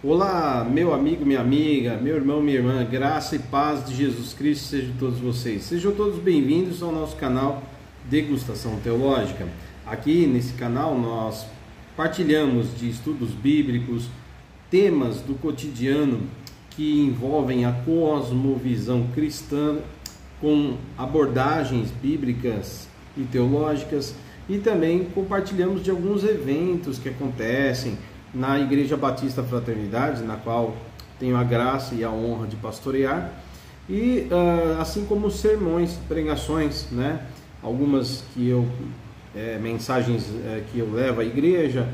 Olá, meu amigo, minha amiga, meu irmão, minha irmã, graça e paz de Jesus Cristo sejam todos vocês. Sejam todos bem-vindos ao nosso canal Degustação Teológica. Aqui nesse canal nós partilhamos de estudos bíblicos, temas do cotidiano que envolvem a cosmovisão cristã com abordagens bíblicas e teológicas, e também compartilhamos de alguns eventos que acontecem na Igreja Batista Fraternidade, na qual tenho a graça e a honra de pastorear, e assim como sermões, pregações, né? Algumas que mensagens que eu levo à igreja,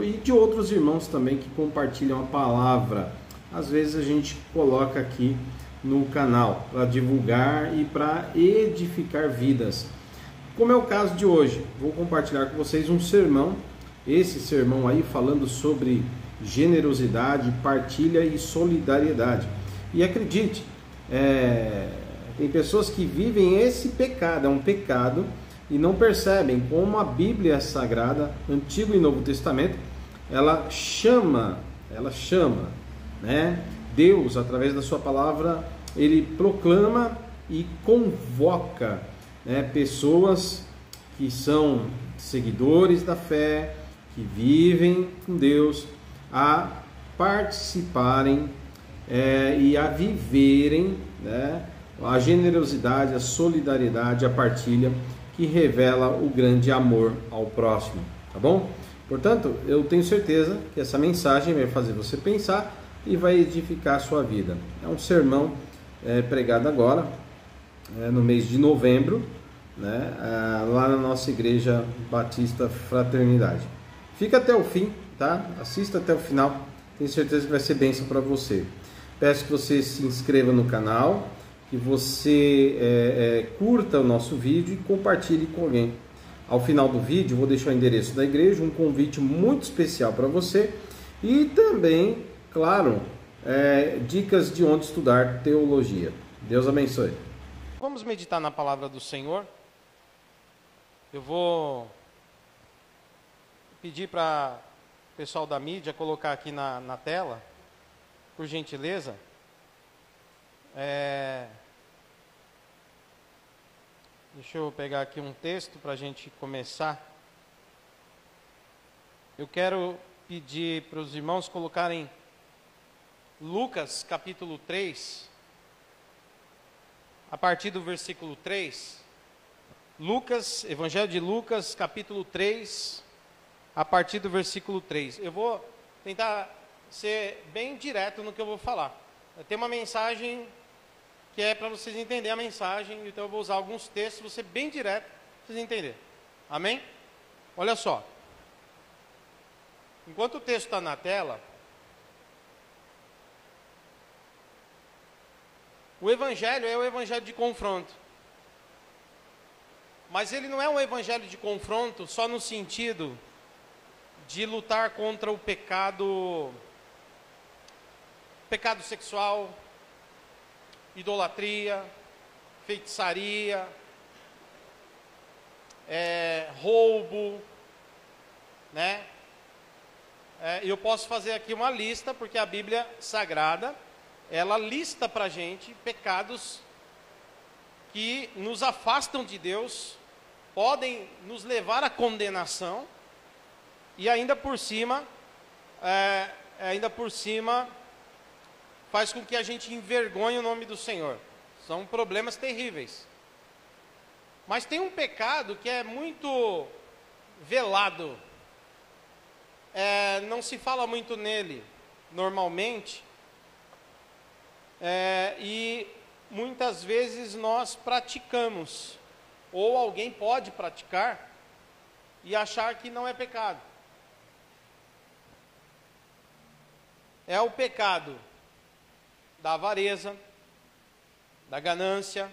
e de outros irmãos também que compartilham a palavra. Às vezes a gente coloca aqui no canal para divulgar e para edificar vidas. Como é o caso de hoje, vou compartilhar com vocês um sermão. Esse sermão aí falando sobre generosidade, partilha e solidariedade. E acredite, tem pessoas que vivem esse pecado, é um pecado, e não percebem como a Bíblia Sagrada, Antigo e Novo Testamento, ela chama, né? Deus, através da sua palavra, ele proclama e convoca, né, pessoas que são seguidores da fé, que vivem com Deus, a participarem e a viverem, né, a generosidade, a solidariedade, a partilha, que revela o grande amor ao próximo, tá bom? Portanto, eu tenho certeza que essa mensagem vai fazer você pensar e vai edificar a sua vida. É um sermão pregado agora, no mês de novembro, né, lá na nossa Igreja Batista Fraternidade. Fica até o fim, tá? Assista até o final, tenho certeza que vai ser bênção para você. Peço que você se inscreva no canal, que você curta o nosso vídeo e compartilhe com alguém. Ao final do vídeo, vou deixar o endereço da igreja, um convite muito especial para você e também, claro, dicas de onde estudar teologia. Deus abençoe. Vamos meditar na palavra do Senhor. Eu vou pedir para o pessoal da mídia colocar aqui na tela, por gentileza. Deixa eu pegar aqui um texto para a gente começar. Eu quero pedir para os irmãos colocarem Lucas capítulo 3, a partir do versículo 3. Lucas, Evangelho de Lucas, capítulo 3, a partir do versículo 3. Eu vou tentar ser bem direto no que eu vou falar. Tem uma mensagem que é para vocês entenderem a mensagem, então eu vou usar alguns textos, vou ser bem direto para vocês entenderem. Amém? Olha só. Enquanto o texto está na tela, o Evangelho é o Evangelho de confronto. Mas ele não é um Evangelho de confronto só no sentido de lutar contra o pecado sexual, idolatria, feitiçaria, roubo, né? Eu posso fazer aqui uma lista, porque a Bíblia Sagrada, ela lista para a gente pecados que nos afastam de Deus, podem nos levar à condenação, e ainda por cima faz com que a gente envergonhe o nome do Senhor. São problemas terríveis. Mas tem um pecado que é muito velado. Não se fala muito nele normalmente. E muitas vezes nós praticamos. Ou alguém pode praticar e achar que não é pecado. É o pecado da avareza, da ganância,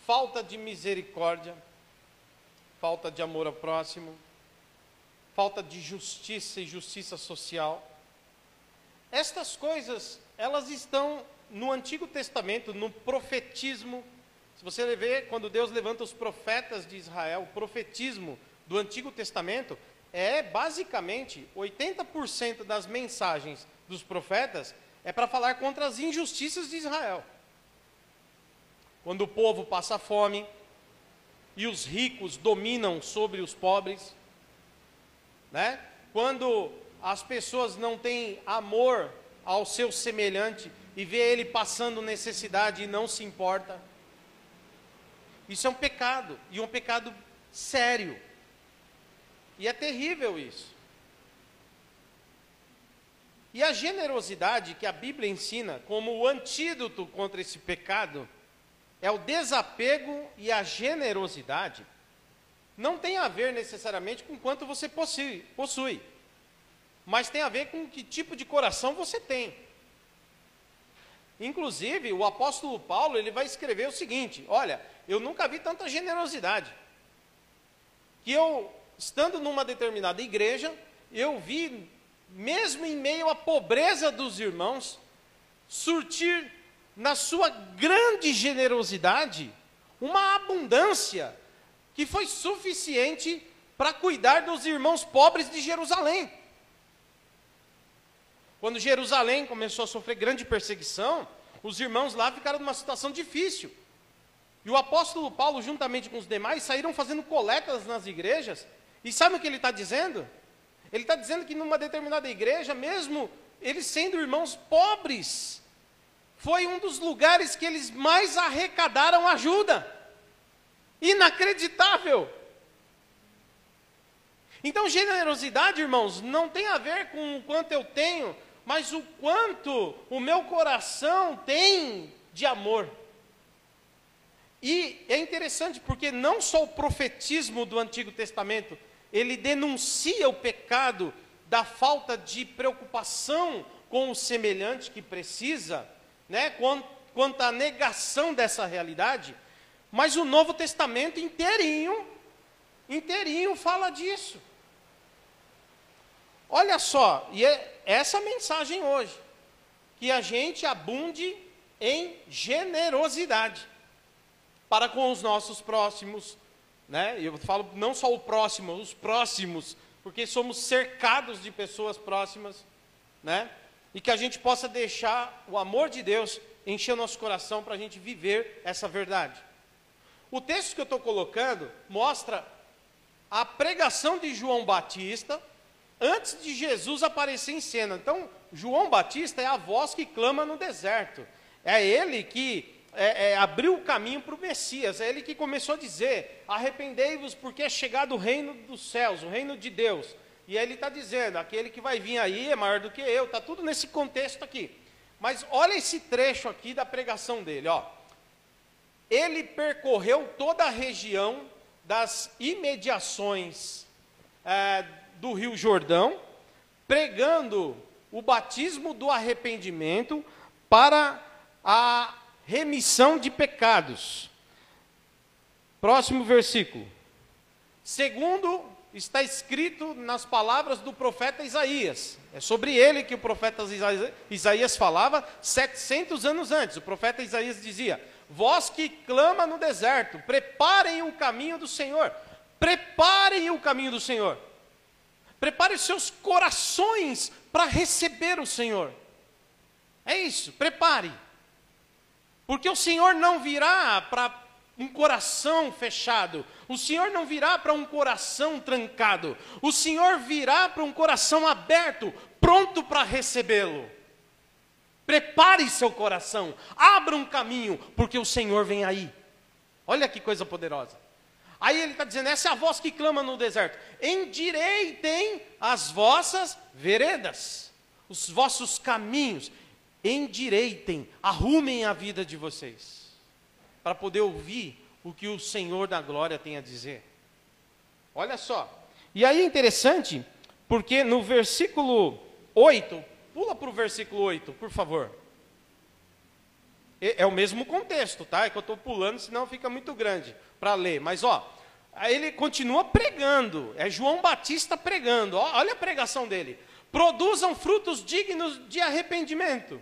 falta de misericórdia, falta de amor ao próximo, falta de justiça e justiça social. Estas coisas, elas estão no Antigo Testamento, no profetismo. Se você ver, quando Deus levanta os profetas de Israel, o profetismo do Antigo Testamento, basicamente 80% das mensagens dos profetas é para falar contra as injustiças de Israel. Quando o povo passa fome e os ricos dominam sobre os pobres, né? Quando as pessoas não têm amor ao seu semelhante e vê ele passando necessidade e não se importa. Isso é um pecado, e um pecado sério. E é terrível isso. E a generosidade que a Bíblia ensina como o antídoto contra esse pecado é o desapego, e a generosidade não tem a ver necessariamente com quanto você possui, mas tem a ver com que tipo de coração você tem. Inclusive, o apóstolo Paulo, ele vai escrever o seguinte: olha, eu nunca vi tanta generosidade, que eu, estando numa determinada igreja, eu vi, mesmo em meio à pobreza dos irmãos, surtir na sua grande generosidade uma abundância que foi suficiente para cuidar dos irmãos pobres de Jerusalém. Quando Jerusalém começou a sofrer grande perseguição, os irmãos lá ficaram numa situação difícil. E o apóstolo Paulo, juntamente com os demais, saíram fazendo coletas nas igrejas. E sabe o que ele está dizendo? Ele está dizendo que numa determinada igreja, mesmo eles sendo irmãos pobres, foi um dos lugares que eles mais arrecadaram ajuda. Inacreditável! Então, generosidade, irmãos, não tem a ver com o quanto eu tenho, mas o quanto o meu coração tem de amor. E é interessante porque não só o profetismo do Antigo Testamento, ele denuncia o pecado da falta de preocupação com o semelhante que precisa, né, quanto à negação dessa realidade, mas o Novo Testamento inteirinho fala disso. Olha só, e é essa a mensagem hoje, que a gente abunde em generosidade para com os nossos próximos, né? Eu falo não só o próximo, os próximos, porque somos cercados de pessoas próximas, né? E que a gente possa deixar o amor de Deus encher o nosso coração para a gente viver essa verdade. O texto que eu estou colocando mostra a pregação de João Batista antes de Jesus aparecer em cena. Então, João Batista é a voz que clama no deserto. É ele que abriu o caminho para o Messias. É ele que começou a dizer: arrependei-vos porque é chegado o reino dos céus, o reino de Deus. E ele está dizendo: aquele que vai vir aí é maior do que eu. Está tudo nesse contexto aqui. Mas olha esse trecho aqui da pregação dele, ó. Ele percorreu toda a região das imediações do Rio Jordão, pregando o batismo do arrependimento para a remissão de pecados. Próximo versículo. Segundo está escrito nas palavras do profeta Isaías. É sobre ele que o profeta Isaías falava 700 anos antes. O profeta Isaías dizia: vós que clama no deserto, preparem o caminho do Senhor. Preparem o caminho do Senhor. Prepare os seus corações para receber o Senhor. É isso, prepare. Porque o Senhor não virá para um coração fechado. O Senhor não virá para um coração trancado. O Senhor virá para um coração aberto, pronto para recebê-lo. Prepare seu coração, abra um caminho, porque o Senhor vem aí. Olha que coisa poderosa. Aí ele está dizendo: essa é a voz que clama no deserto. Endireitem as vossas veredas, os vossos caminhos. Endireitem, arrumem a vida de vocês, para poder ouvir o que o Senhor da glória tem a dizer. Olha só. E aí é interessante, porque no versículo 8, pula para o versículo 8, por favor. É o mesmo contexto, tá? É que eu estou pulando, senão fica muito grande para ler. Mas, ó, aí ele continua pregando. É João Batista pregando. Ó, olha a pregação dele. Produzam frutos dignos de arrependimento.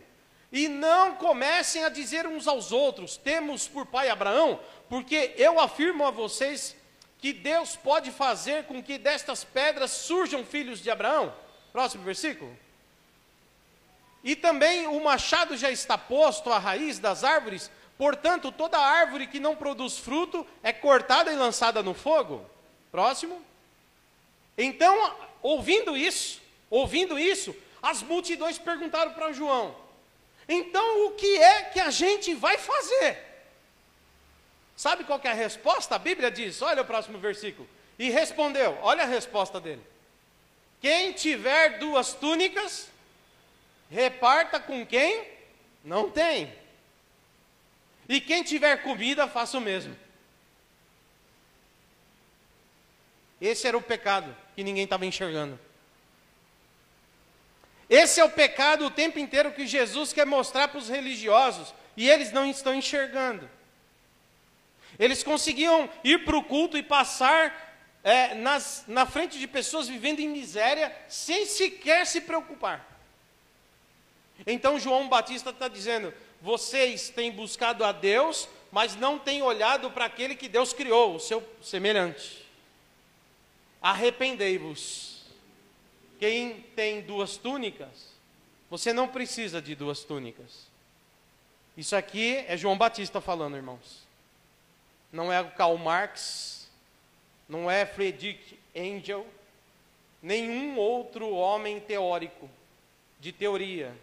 E não comecem a dizer uns aos outros: temos por pai Abraão, porque eu afirmo a vocês que Deus pode fazer com que destas pedras surjam filhos de Abraão? Próximo versículo. E também o machado já está posto à raiz das árvores, portanto, toda árvore que não produz fruto é cortada e lançada no fogo. Próximo. Então, ouvindo isso, as multidões perguntaram para João: então o que é que a gente vai fazer? Sabe qual que é a resposta? A Bíblia diz, olha o próximo versículo. E respondeu, olha a resposta dele: quem tiver 2 túnicas, reparta com quem não tem. E quem tiver comida, faça o mesmo. Esse era o pecado que ninguém estava enxergando. Esse é o pecado o tempo inteiro que Jesus quer mostrar para os religiosos, e eles não estão enxergando. Eles conseguiam ir para o culto e passar na frente de pessoas vivendo em miséria, sem sequer se preocupar. Então João Batista está dizendo: vocês têm buscado a Deus, mas não têm olhado para aquele que Deus criou, o seu semelhante. Arrependei-vos. Quem tem 2 túnicas, você não precisa de 2 túnicas. Isso aqui é João Batista falando, irmãos. Não é o Karl Marx, não é Friedrich Engels, nenhum outro homem teórico, de teoria.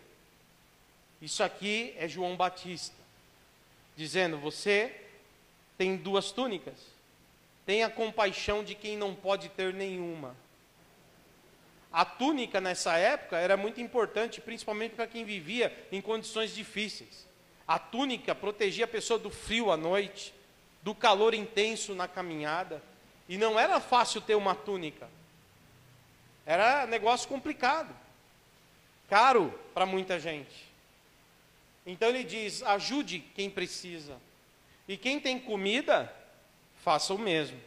Isso aqui é João Batista, dizendo: você tem 2 túnicas, tenha compaixão de quem não pode ter nenhuma. A túnica nessa época era muito importante, principalmente para quem vivia em condições difíceis. A túnica protegia a pessoa do frio à noite, do calor intenso na caminhada, e não era fácil ter uma túnica. Era negócio complicado, caro para muita gente. Então ele diz: ajude quem precisa, e quem tem comida, faça o mesmo.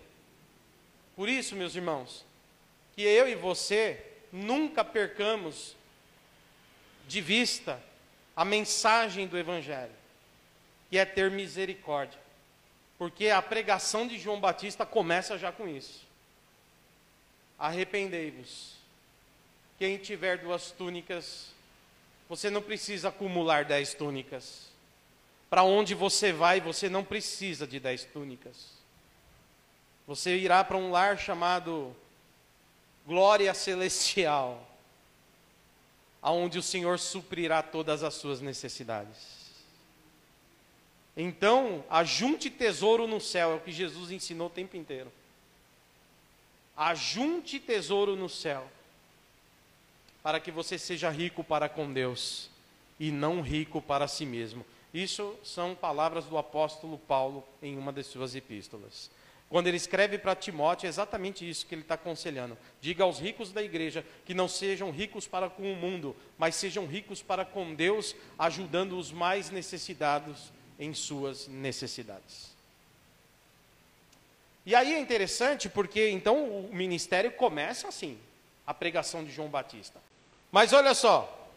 Por isso, meus irmãos, que eu e você nunca percamos de vista a mensagem do Evangelho, que é ter misericórdia. Porque a pregação de João Batista começa já com isso. Arrependei-vos. Quem tiver 2 túnicas, você não precisa acumular 10 túnicas. Para onde você vai, você não precisa de 10 túnicas. Você irá para um lar chamado Glória Celestial, aonde o Senhor suprirá todas as suas necessidades. Então, ajunte tesouro no céu, é o que Jesus ensinou o tempo inteiro. Ajunte tesouro no céu, para que você seja rico para com Deus, e não rico para si mesmo. Isso são palavras do apóstolo Paulo em uma de suas epístolas. Quando ele escreve para Timóteo, é exatamente isso que ele está aconselhando. Diga aos ricos da igreja que não sejam ricos para com o mundo, mas sejam ricos para com Deus, ajudando os mais necessitados em suas necessidades. E aí é interessante porque então o ministério começa assim, a pregação de João Batista. Mas olha só,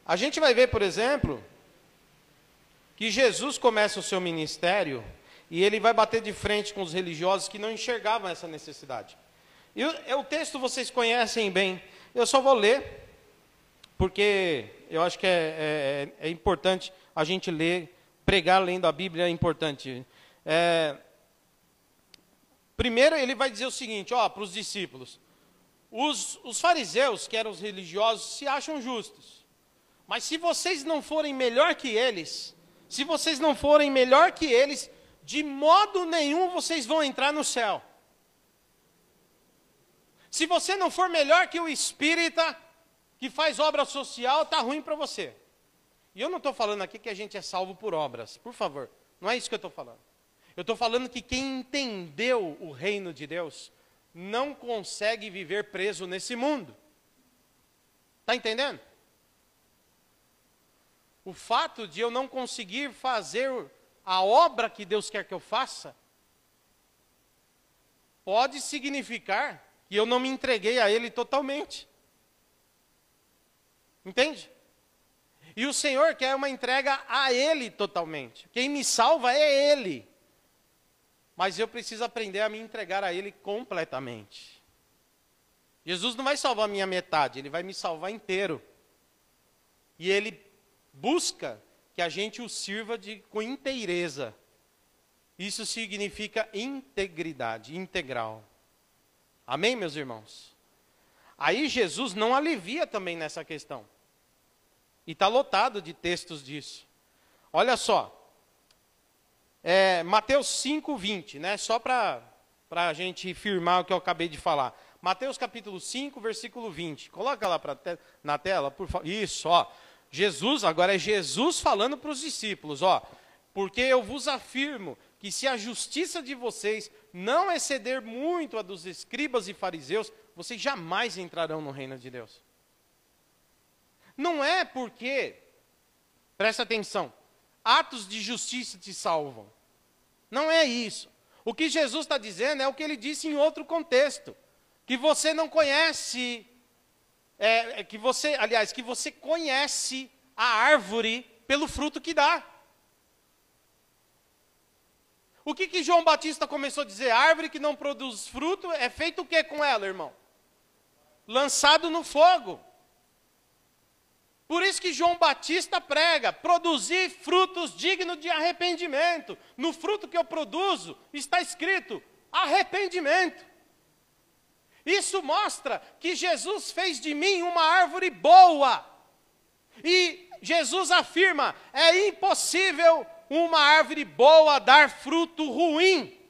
a gente vai ver, por exemplo, que Jesus começa o seu ministério e ele vai bater de frente com os religiosos que não enxergavam essa necessidade. E o texto vocês conhecem bem, eu só vou ler, porque eu acho que é importante a gente ler, pregar lendo a Bíblia é importante. Primeiro ele vai dizer o seguinte, para os discípulos: os fariseus, que eram os religiosos, se acham justos, mas se vocês não forem melhor que eles, de modo nenhum vocês vão entrar no céu. Se você não for melhor que o espírita que faz obra social, está ruim para você. E eu não estou falando aqui que a gente é salvo por obras, por favor, não é isso que eu estou falando. Eu estou falando que quem entendeu o reino de Deus não consegue viver preso nesse mundo. Está entendendo? O fato de eu não conseguir fazer a obra que Deus quer que eu faça, pode significar que eu não me entreguei a Ele totalmente. Entende? E o Senhor quer uma entrega a Ele totalmente. Quem me salva é Ele. mas eu preciso aprender a me entregar a Ele completamente. Jesus não vai salvar a minha metade, Ele vai me salvar inteiro. E Ele busca que a gente o sirva com inteireza. Isso significa integridade, integral. Amém, meus irmãos? Aí Jesus não alivia também nessa questão. E está lotado de textos disso. Olha só. Mateus 5:20, né? Só para a gente firmar o que eu acabei de falar. Mateus capítulo 5, versículo 20. Coloca lá na tela, por favor. Isso, ó. Jesus, agora é Jesus falando para os discípulos, ó. Porque eu vos afirmo que se a justiça de vocês não exceder muito a dos escribas e fariseus, vocês jamais entrarão no reino de Deus. Não é porque, presta atenção, atos de justiça te salvam. Não é isso. O que Jesus está dizendo é o que ele disse em outro contexto. Que você não conhece, que você conhece a árvore pelo fruto que dá. O que João Batista começou a dizer? A árvore que não produz fruto, é feito o que com ela, irmão? Lançado no fogo. Por isso que João Batista prega, produzir frutos dignos de arrependimento. No fruto que eu produzo, está escrito, arrependimento. Isso mostra que Jesus fez de mim uma árvore boa. E Jesus afirma, é impossível uma árvore boa dar fruto ruim.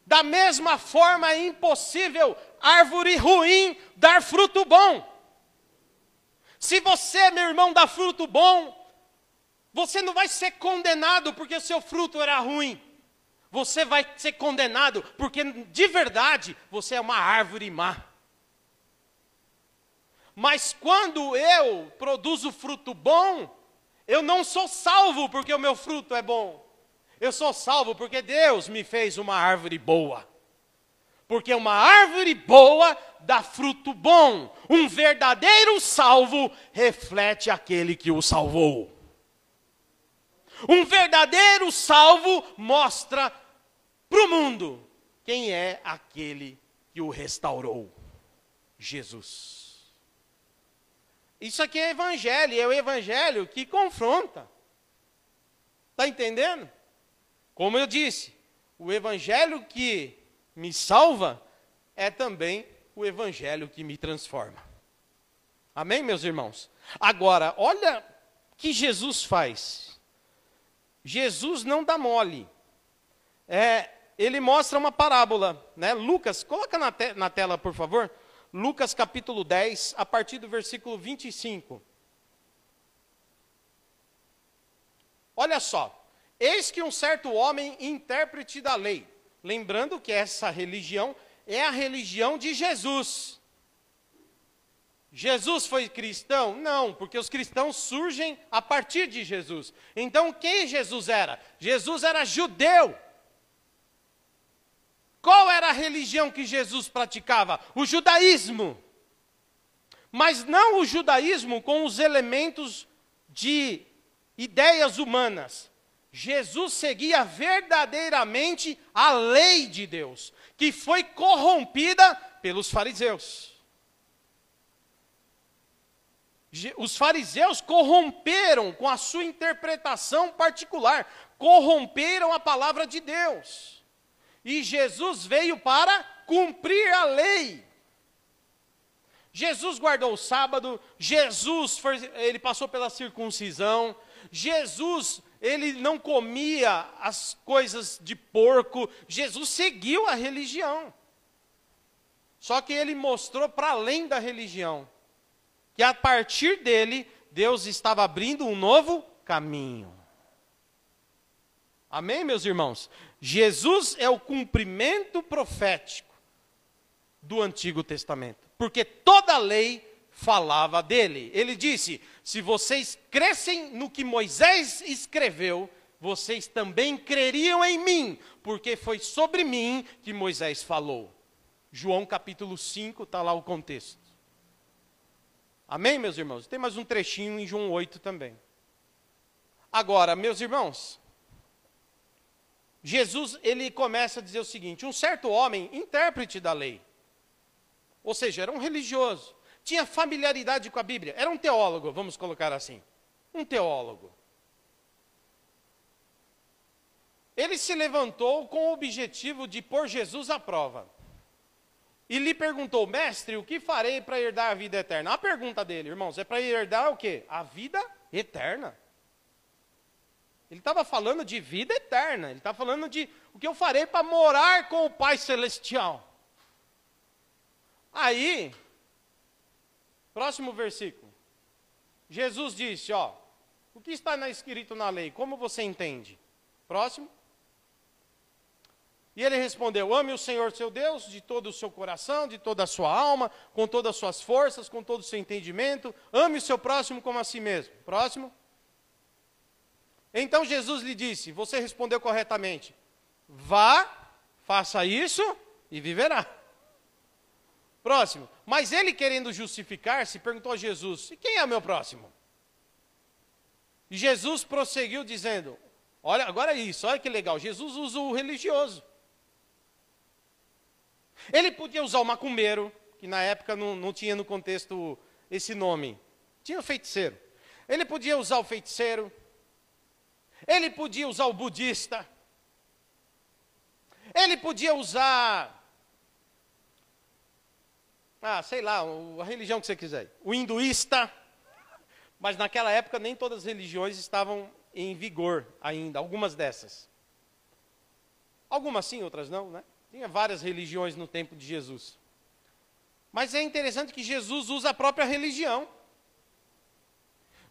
Da mesma forma, é impossível árvore ruim dar fruto bom. Se você, meu irmão, dá fruto bom, você não vai ser condenado porque o seu fruto era ruim. Você vai ser condenado porque, de verdade, você é uma árvore má. Mas quando eu produzo fruto bom, eu não sou salvo porque o meu fruto é bom. Eu sou salvo porque Deus me fez uma árvore boa. Porque uma árvore boa dá fruto bom. Um verdadeiro salvo reflete aquele que o salvou. Um verdadeiro salvo mostra para o mundo quem é aquele que o restaurou. Jesus. Isso aqui é evangelho, e é o evangelho que confronta. Está entendendo? Como eu disse, o evangelho que me salva é também o evangelho que me transforma. Amém, meus irmãos? Agora, olha o que Jesus faz. Jesus não dá mole. Ele mostra uma parábola, né? Lucas, coloca na tela, por favor. Lucas capítulo 10, a partir do versículo 25. Olha só. Eis que um certo homem, intérprete da lei, lembrando que essa religião é a religião de Jesus. Jesus foi cristão? Não, porque os cristãos surgem a partir de Jesus. Então, quem Jesus era? Jesus era judeu. Qual era a religião que Jesus praticava? O judaísmo. Mas não o judaísmo com os elementos de ideias humanas. Jesus seguia verdadeiramente a lei de Deus, que foi corrompida pelos fariseus. Os fariseus corromperam com a sua interpretação particular, corromperam a palavra de Deus. E Jesus veio para cumprir a lei. Jesus guardou o sábado, ele passou pela circuncisão, Jesus, ele não comia as coisas de porco, Jesus seguiu a religião. Só que ele mostrou para além da religião, que a partir dele, Deus estava abrindo um novo caminho. Amém, meus irmãos? Jesus é o cumprimento profético do Antigo Testamento, porque toda a lei falava dele. Ele disse, se vocês crescem no que Moisés escreveu, vocês também creriam em mim, porque foi sobre mim que Moisés falou. João capítulo 5, está lá o contexto. Amém, meus irmãos? Tem mais um trechinho em João 8 também. Agora, meus irmãos, Jesus, ele começa a dizer o seguinte: um certo homem, intérprete da lei, ou seja, era um religioso, tinha familiaridade com a Bíblia, era um teólogo, vamos colocar assim, um teólogo. Ele se levantou com o objetivo de pôr Jesus à prova. E lhe perguntou: mestre, o que farei para herdar a vida eterna? A pergunta dele, irmãos, é para herdar o quê? A vida eterna. Ele estava falando de vida eterna. Ele está falando de o que eu farei para morar com o Pai Celestial. Aí, próximo versículo. Jesus disse, ó, o que está escrito na lei? Como você entende? Próximo. E ele respondeu: ame o Senhor seu Deus de todo o seu coração, de toda a sua alma, com todas as suas forças, com todo o seu entendimento. Ame o seu próximo como a si mesmo. Próximo. Então Jesus lhe disse, você respondeu corretamente, vá, faça isso e viverá. Próximo. Mas ele, querendo justificar-se, perguntou a Jesus: e quem é meu próximo? E Jesus prosseguiu dizendo, olha, agora é isso, olha que legal, Jesus usa o religioso. Ele podia usar o macumbeiro, que na época não tinha no contexto esse nome. Tinha o feiticeiro. Ele podia usar o feiticeiro. Ele podia usar o budista. Ele podia usar, sei lá, a religião que você quiser. O hinduísta. Mas naquela época nem todas as religiões estavam em vigor ainda, algumas dessas. Algumas sim, outras não, né? Tinha várias religiões no tempo de Jesus. Mas é interessante que Jesus usa a própria religião.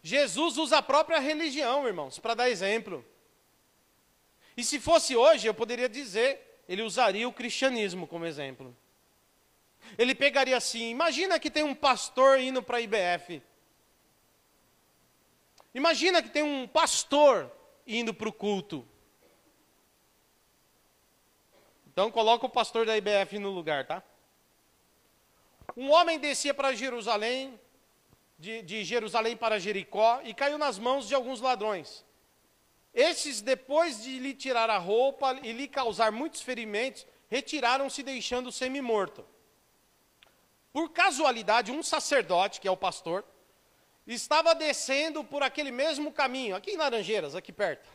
Jesus usa a própria religião, irmãos, para dar exemplo. E se fosse hoje, eu poderia dizer, ele usaria o cristianismo como exemplo. Ele pegaria assim, imagina que tem um pastor indo para a IBF. Imagina que tem um pastor indo para o culto. Então coloca o pastor da IBF no lugar, tá? Um homem descia para Jerusalém, de Jerusalém para Jericó, e caiu nas mãos de alguns ladrões. Esses, depois de lhe tirar a roupa e lhe causar muitos ferimentos, retiraram-se deixando semi-morto. Por casualidade, um sacerdote, que é o pastor, estava descendo por aquele mesmo caminho, aqui em Laranjeiras, aqui perto.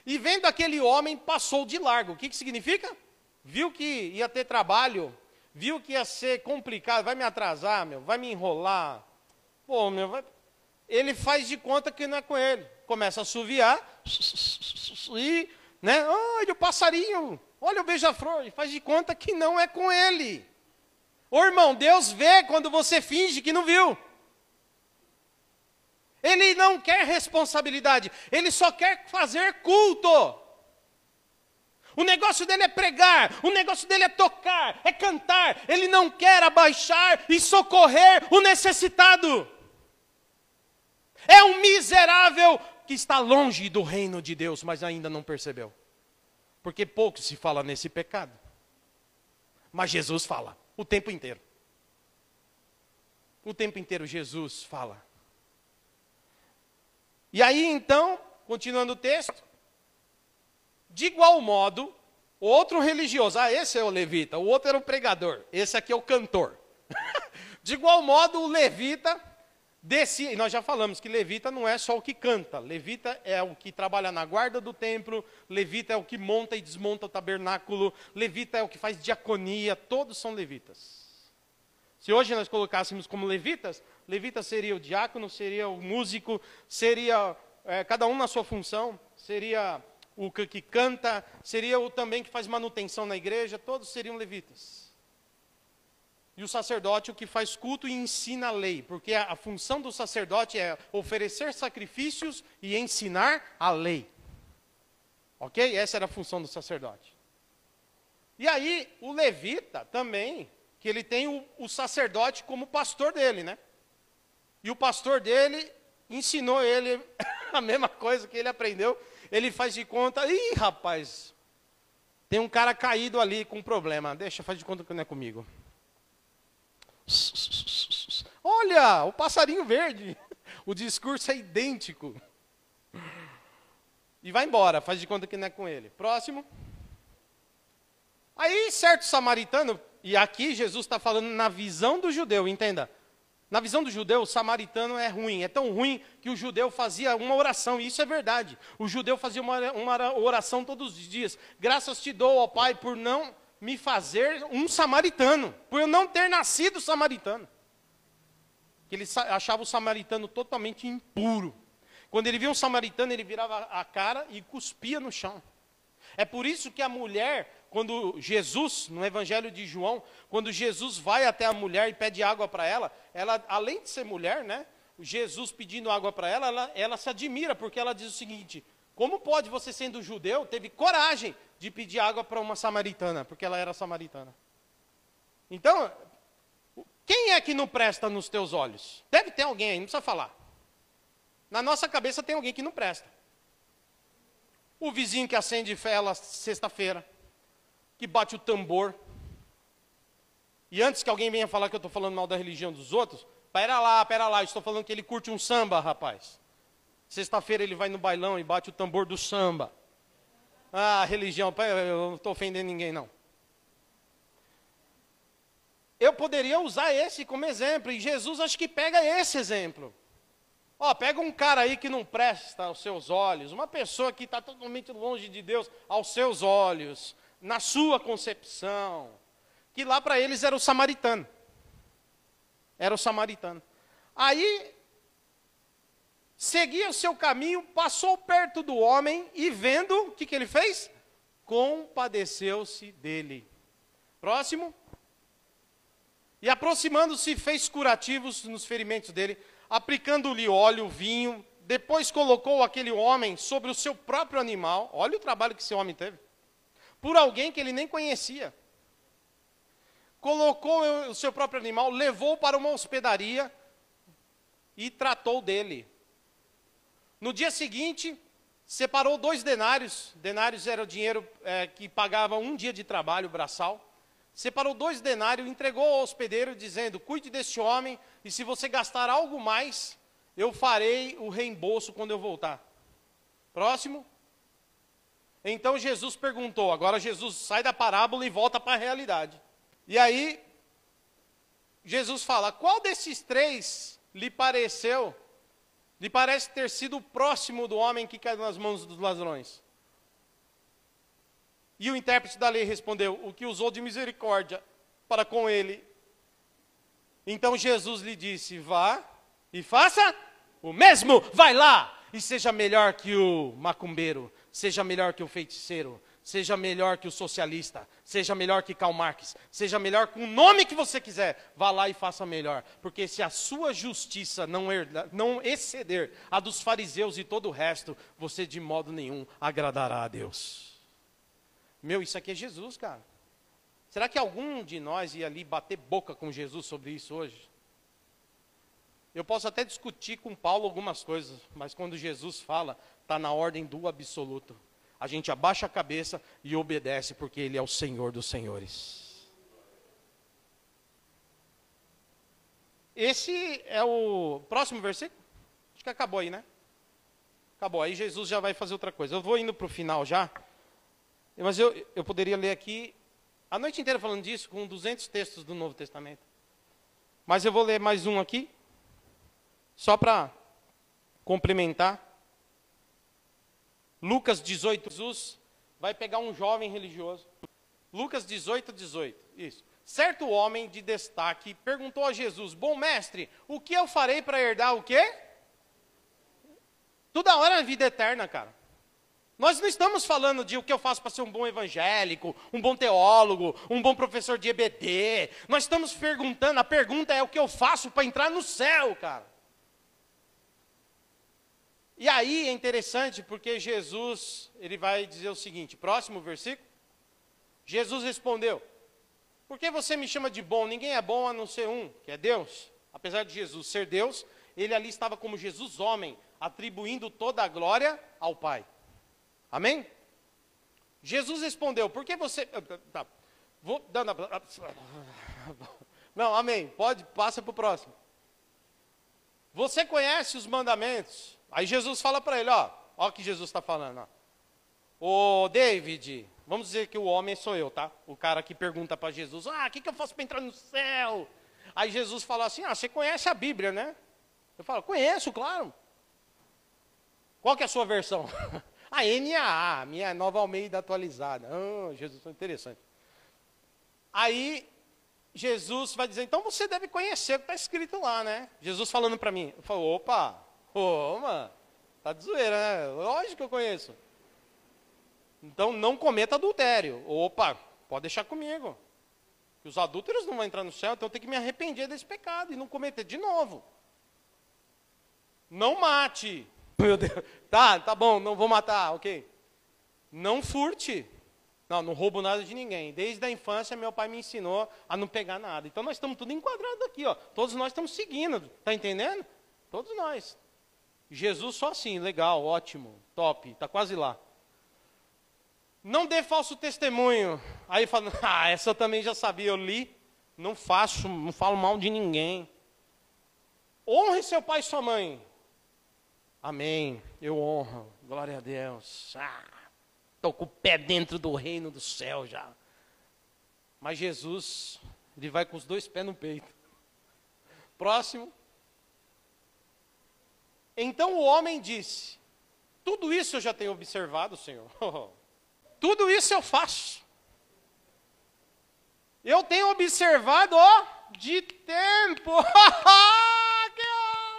E vendo aquele homem, passou de largo. O que significa? Viu que ia ter trabalho, viu que ia ser complicado, vai me atrasar, vai me enrolar. Pô, ele faz de conta que não é com ele. Começa a assoviar, e, né, olha o passarinho, olha o beija-flor, e faz de conta que não é com ele. Ô irmão, Deus vê quando você finge que não viu. Ele não quer responsabilidade, ele só quer fazer culto. O negócio dele é pregar, o negócio dele é tocar, é cantar. Ele não quer abaixar e socorrer o necessitado. É um miserável que está longe do reino de Deus, mas ainda não percebeu. Porque pouco se fala nesse pecado. Mas Jesus fala o tempo inteiro. O tempo inteiro Jesus fala. E aí então, continuando o texto, de igual modo, o outro religioso, esse é o levita, o outro era o pregador, esse aqui é o cantor. De igual modo, o levita descia, e nós já falamos que levita não é só o que canta, levita é o que trabalha na guarda do templo, levita é o que monta e desmonta o tabernáculo, levita é o que faz diaconia, todos são levitas. Se hoje nós colocássemos como levitas, levita seria o diácono, seria o músico, seria cada um na sua função, seria o que canta, seria o também que faz manutenção na igreja, todos seriam levitas. E o sacerdote o que faz culto e ensina a lei, porque a função do sacerdote é oferecer sacrifícios e ensinar a lei. Ok? Essa era a função do sacerdote. E aí, o levita também, que ele tem o sacerdote como pastor dele, né? E o pastor dele ensinou ele a mesma coisa que ele aprendeu. Ele faz de conta, rapaz, tem um cara caído ali com problema, faz de conta que não é comigo. Olha, o passarinho verde, o discurso é idêntico. E vai embora, faz de conta que não é com ele. Próximo. Aí certo samaritano, e aqui Jesus está falando na visão do judeu, entenda. Na visão do judeu, o samaritano é ruim. É tão ruim que o judeu fazia uma oração, e isso é verdade. O judeu fazia uma oração todos os dias. Graças te dou, ó Pai, por não me fazer um samaritano, por eu não ter nascido samaritano. Ele achava o samaritano totalmente impuro. Quando ele via um samaritano, ele virava a cara e cuspia no chão. É por isso que a mulher, quando Jesus, no Evangelho de João, quando Jesus vai até a mulher e pede água para ela, além de ser mulher, né, Jesus pedindo água para ela se admira, porque ela diz o seguinte: como pode você, sendo judeu, teve coragem de pedir água para uma samaritana, porque ela era samaritana. Então, quem é que não presta nos teus olhos? Deve ter alguém aí, não precisa falar. Na nossa cabeça tem alguém que não presta. O vizinho que acende vela sexta-feira, que bate o tambor. E antes que alguém venha falar que eu estou falando mal da religião dos outros, pera lá, eu estou falando que ele curte um samba, rapaz. Sexta-feira ele vai no bailão e bate o tambor do samba. Ah, religião, eu não estou ofendendo ninguém, não. Eu poderia usar esse como exemplo, e Jesus acho que pega esse exemplo. Ó, pega um cara aí que não presta aos seus olhos, uma pessoa que está totalmente longe de Deus aos seus olhos, na sua concepção, que lá para eles era o samaritano. Era o samaritano. Aí, seguia o seu caminho, passou perto do homem e vendo, o que ele fez? Compadeceu-se dele. Próximo. E aproximando-se, fez curativos nos ferimentos dele, aplicando-lhe óleo, vinho, depois colocou aquele homem sobre o seu próprio animal. Olha o trabalho que esse homem teve. Por alguém que ele nem conhecia. Colocou o seu próprio animal, levou para uma hospedaria e tratou dele. No dia seguinte, separou 2 denários. Denários era o dinheiro que pagava um dia de trabalho braçal. Separou 2 denários, entregou ao hospedeiro, dizendo: cuide deste homem, e se você gastar algo mais, eu farei o reembolso quando eu voltar. Próximo. Então Jesus perguntou, agora Jesus sai da parábola e volta para a realidade. E aí, Jesus fala: qual desses 3 lhe parece ter sido o próximo do homem que caiu nas mãos dos ladrões? E o intérprete da lei respondeu: o que usou de misericórdia para com ele. Então Jesus lhe disse: vá e faça o mesmo. Vai lá e seja melhor que o macumbeiro, seja melhor que o feiticeiro, seja melhor que o socialista, seja melhor que Karl Marx, seja melhor com o nome que você quiser. Vá lá e faça melhor, porque se a sua justiça não exceder a dos fariseus e todo o resto, você de modo nenhum agradará a Deus. Meu, isso aqui é Jesus, cara. Será que algum de nós ia ali bater boca com Jesus sobre isso hoje? Eu posso até discutir com Paulo algumas coisas, mas quando Jesus fala, está na ordem do absoluto. A gente abaixa a cabeça e obedece, porque Ele é o Senhor dos senhores. Esse é o próximo versículo? Acho que acabou aí, né? Acabou, aí Jesus já vai fazer outra coisa. Eu vou indo para o final já. Mas eu poderia ler aqui a noite inteira falando disso, com 200 textos do Novo Testamento. Mas eu vou ler mais um aqui, só para complementar. Lucas 18, Jesus vai pegar um jovem religioso. Lucas 18, 18, isso. Certo homem de destaque perguntou a Jesus: bom mestre, o que eu farei para herdar o quê? Toda hora a vida eterna, cara. Nós não estamos falando de o que eu faço para ser um bom evangélico, um bom teólogo, um bom professor de EBD. Nós estamos perguntando, a pergunta é o que eu faço para entrar no céu, cara. E aí é interessante porque Jesus, ele vai dizer o seguinte, próximo versículo. Jesus respondeu: por que você me chama de bom? Ninguém é bom a não ser um, que é Deus. Apesar de Jesus ser Deus, ele ali estava como Jesus homem, atribuindo toda a glória ao Pai. Amém? Jesus respondeu: por que você... Tá, não, amém. Pode, passa para o próximo. Você conhece os mandamentos? Aí Jesus fala para ele, ó o que Jesus está falando. Ó. Ô David, Vamos dizer que o homem sou eu, tá? O cara que pergunta para Jesus, o que eu faço para entrar no céu? Aí Jesus fala assim, você conhece a Bíblia, né? Eu falo, conheço, claro. Qual que é a sua versão? A NAA, minha Nova Almeida atualizada. Jesus, interessante. Aí, Jesus vai dizer, então você deve conhecer o que está escrito lá, né? Jesus falando para mim. Eu falo, mano, tá de zoeira, né? Lógico que eu conheço. Então, não cometa adultério. Pode deixar comigo. Os adúlteros não vão entrar no céu, então eu tenho que me arrepender desse pecado e não cometer de novo. Não mate. Meu Deus. Tá bom, não vou matar, ok. Não furte. Não roubo nada de ninguém. Desde a infância, meu pai me ensinou a não pegar nada. Então, nós estamos tudo enquadrados aqui, ó. Todos nós estamos seguindo, tá entendendo? Todos nós. Jesus só assim, legal, ótimo, top, tá quase lá. Não dê falso testemunho. Aí fala, essa eu também já sabia, eu li. Não falo mal de ninguém. Honre seu pai e sua mãe. Amém, eu honro, glória a Deus. Estou com o pé dentro do reino do céu já. Mas Jesus, ele vai com os 2 pés no peito. Próximo. Então o homem disse, tudo isso eu já tenho observado, Senhor. Tudo isso eu faço. Eu tenho observado, de tempo.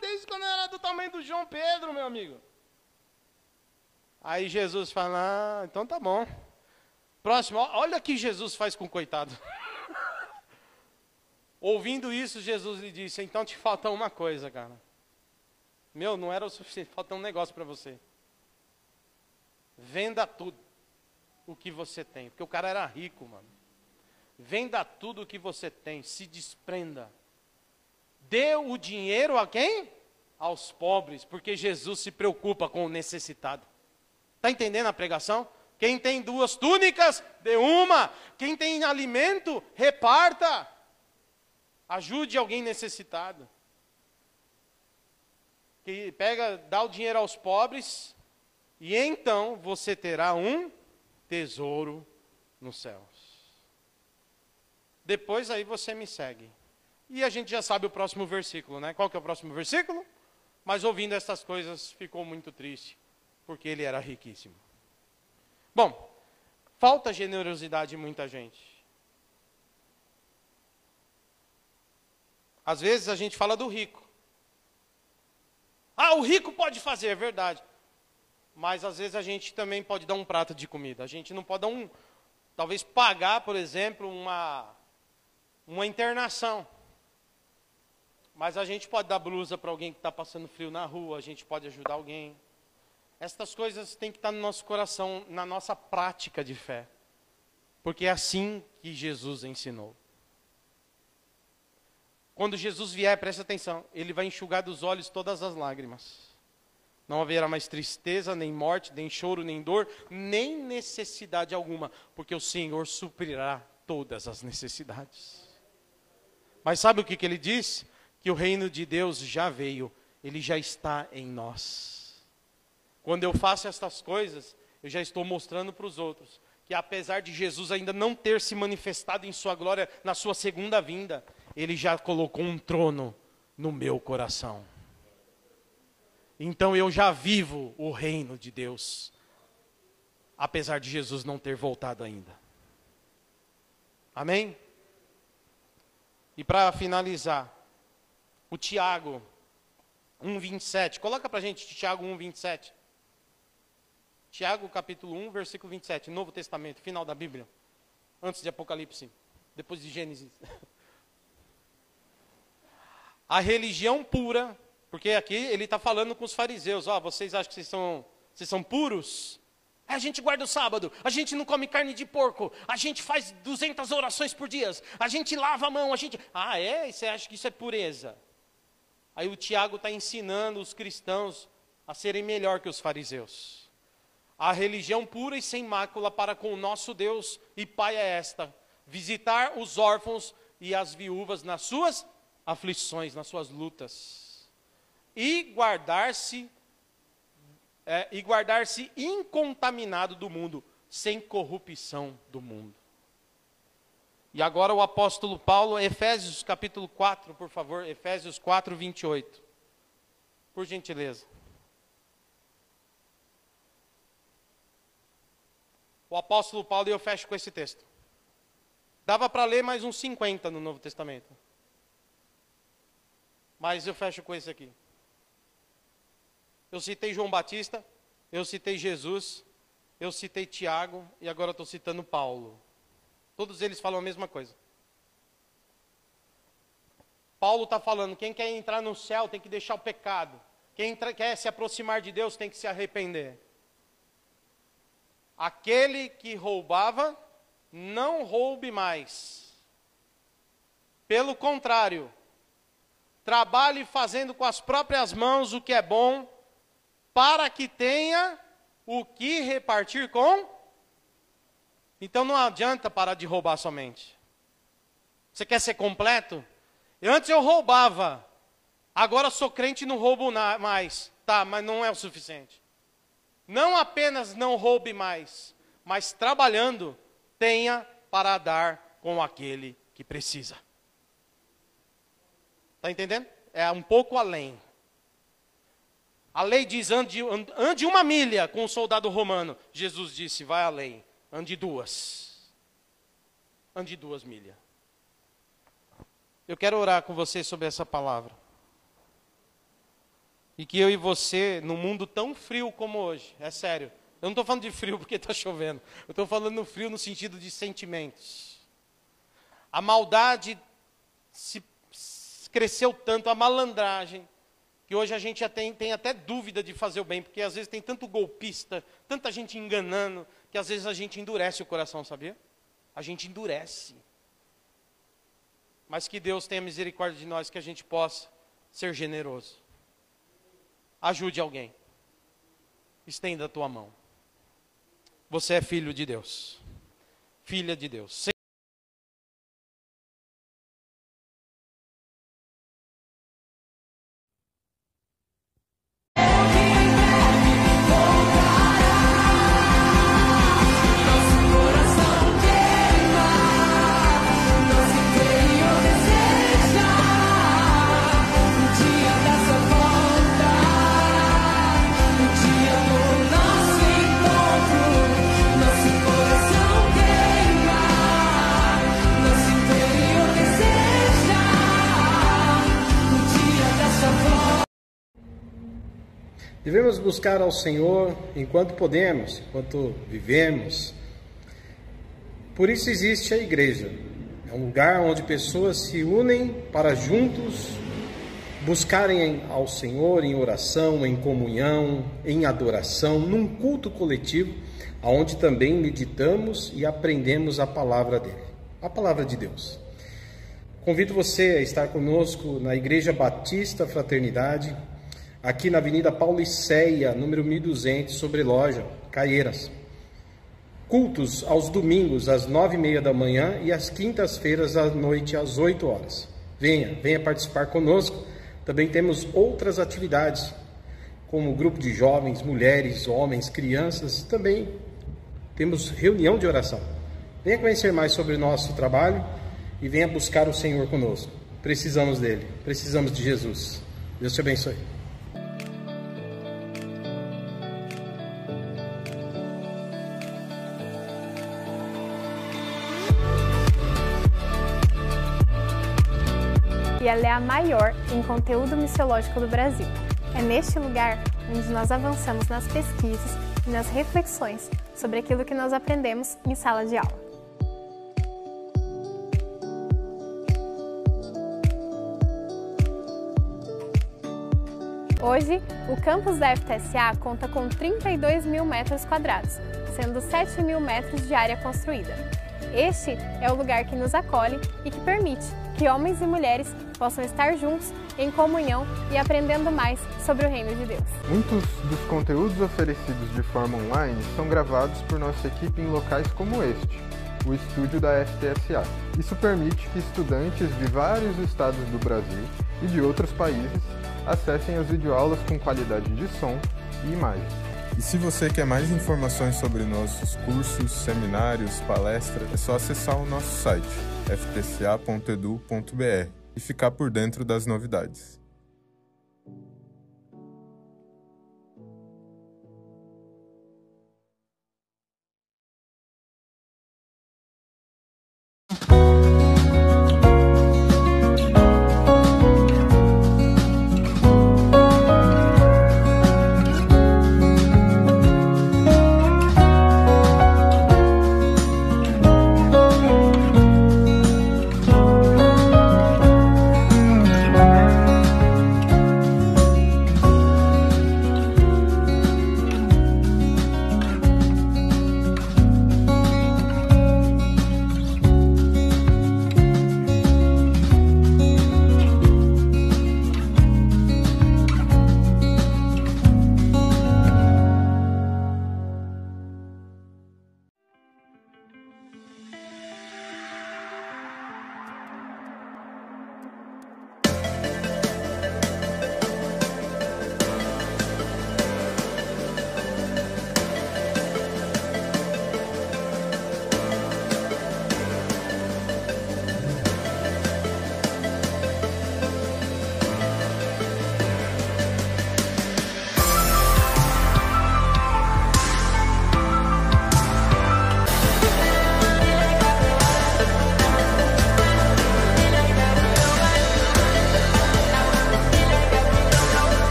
Desde quando eu era do tamanho do João Pedro, meu amigo. Aí Jesus fala, então tá bom. Próximo, olha o que Jesus faz com o coitado. Ouvindo isso, Jesus lhe disse, então te falta uma coisa, cara. Não era o suficiente, falta um negócio para você. Venda tudo o que você tem. Porque o cara era rico, mano. Venda tudo o que você tem, se desprenda. Dê o dinheiro a quem? Aos pobres, porque Jesus se preocupa com o necessitado. Está entendendo a pregação? Quem tem 2 túnicas, dê uma. Quem tem alimento, reparta. Ajude alguém necessitado. Que dá o dinheiro aos pobres, e então você terá um tesouro nos céus. Depois aí você me segue. E a gente já sabe o próximo versículo, né? Qual que é o próximo versículo? Mas ouvindo essas coisas, ficou muito triste, porque ele era riquíssimo. Bom, falta generosidade em muita gente. Às vezes a gente fala do rico. O rico pode fazer, é verdade. Mas às vezes a gente também pode dar um prato de comida. A gente não pode dar talvez pagar, por exemplo, uma internação. Mas a gente pode dar blusa para alguém que está passando frio na rua, a gente pode ajudar alguém. Estas coisas têm que estar no nosso coração, na nossa prática de fé. Porque é assim que Jesus ensinou. Quando Jesus vier, preste atenção, ele vai enxugar dos olhos todas as lágrimas. Não haverá mais tristeza, nem morte, nem choro, nem dor, nem necessidade alguma, porque o Senhor suprirá todas as necessidades. Mas sabe o que ele diz? Que o reino de Deus já veio, ele já está em nós. Quando eu faço estas coisas, eu já estou mostrando para os outros que apesar de Jesus ainda não ter se manifestado em sua glória na sua segunda vinda, ele já colocou um trono no meu coração. Então eu já vivo o reino de Deus, apesar de Jesus não ter voltado ainda. Amém? E para finalizar, o Tiago 1:27. Coloca para a gente Tiago 1:27. Tiago capítulo 1, versículo 27. Novo Testamento, final da Bíblia. Antes de Apocalipse, depois de Gênesis. A religião pura, porque aqui ele está falando com os fariseus. Vocês acham que vocês são puros? A gente guarda o sábado, a gente não come carne de porco, a gente faz 200 orações por dia, a gente lava a mão, a gente... E você acha que isso é pureza? Aí o Tiago está ensinando os cristãos a serem melhor que os fariseus. A religião pura e sem mácula para com o nosso Deus e Pai é esta: visitar os órfãos e as viúvas nas suas aflições, nas suas lutas, e guardar-se incontaminado do mundo, sem corrupção do mundo. E agora o apóstolo Paulo, Efésios capítulo 4, por favor, Efésios 4, 28. Por gentileza. O apóstolo Paulo, e eu fecho com esse texto. Dava para ler mais uns 50 no Novo Testamento. Mas eu fecho com esse aqui. Eu citei João Batista, eu citei Jesus, eu citei Tiago e agora eu estou citando Paulo. Todos eles falam a mesma coisa. Paulo está falando, quem quer entrar no céu tem que deixar o pecado. Quem quer se aproximar de Deus tem que se arrepender. Aquele que roubava, não roube mais. Pelo contrário, trabalhe fazendo com as próprias mãos o que é bom, para que tenha o que repartir com. Então não adianta parar de roubar somente. Você quer ser completo? Antes eu roubava, agora sou crente e não roubo mais. Tá, mas não é o suficiente. Não apenas não roube mais, mas trabalhando, tenha para dar com aquele que precisa. Está entendendo? É um pouco além. A lei diz, ande 1 milha com um soldado romano. Jesus disse, vai além. Ande 2. Ande 2 milhas. Eu quero orar com você sobre essa palavra. E que eu e você, num mundo tão frio como hoje, é sério. Eu não estou falando de frio porque está chovendo. Eu estou falando no frio no sentido de sentimentos. A maldade cresceu tanto, a malandragem, que hoje a gente já tem até dúvida de fazer o bem, porque às vezes tem tanto golpista, tanta gente enganando, que às vezes a gente endurece o coração, sabia? A gente endurece. Mas que Deus tenha misericórdia de nós, que a gente possa ser generoso. Ajude alguém. Estenda a tua mão. Você é filho de Deus. Filha de Deus. Devemos buscar ao Senhor enquanto podemos, enquanto vivemos. Por isso existe a igreja. É um lugar onde pessoas se unem para juntos buscarem ao Senhor em oração, em comunhão, em adoração, num culto coletivo, onde também meditamos e aprendemos a palavra dele, a palavra de Deus. Convido você a estar conosco na Igreja Batista Fraternidade, aqui na Avenida Pauliceia, número 1200, sobre loja, Caieiras. Cultos aos domingos, às 9h30 da manhã e às quintas-feiras, à noite, às 8 horas. Venha participar conosco. Também temos outras atividades, como grupo de jovens, mulheres, homens, crianças. Também temos reunião de oração. Venha conhecer mais sobre o nosso trabalho e venha buscar o Senhor conosco. Precisamos dele, precisamos de Jesus. Deus te abençoe. E ela é a maior em conteúdo missiológico do Brasil. É neste lugar onde nós avançamos nas pesquisas e nas reflexões sobre aquilo que nós aprendemos em sala de aula. Hoje, o campus da FTSA conta com 32 mil metros quadrados, sendo 7 mil metros de área construída. Este é o lugar que nos acolhe e que permite que homens e mulheres possam estar juntos em comunhão e aprendendo mais sobre o reino de Deus. Muitos dos conteúdos oferecidos de forma online são gravados por nossa equipe em locais como este, o estúdio da FTSA. Isso permite que estudantes de vários estados do Brasil e de outros países acessem as videoaulas com qualidade de som e imagem. E se você quer mais informações sobre nossos cursos, seminários, palestras, é só acessar o nosso site, ftca.edu.br, e ficar por dentro das novidades.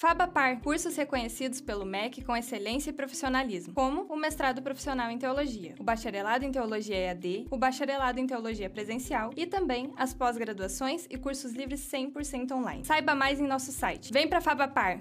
FABAPAR, cursos reconhecidos pelo MEC com excelência e profissionalismo, como o mestrado profissional em teologia, o bacharelado em teologia EAD, o bacharelado em teologia presencial e também as pós-graduações e cursos livres 100% online. Saiba mais em nosso site. Vem pra FABAPAR!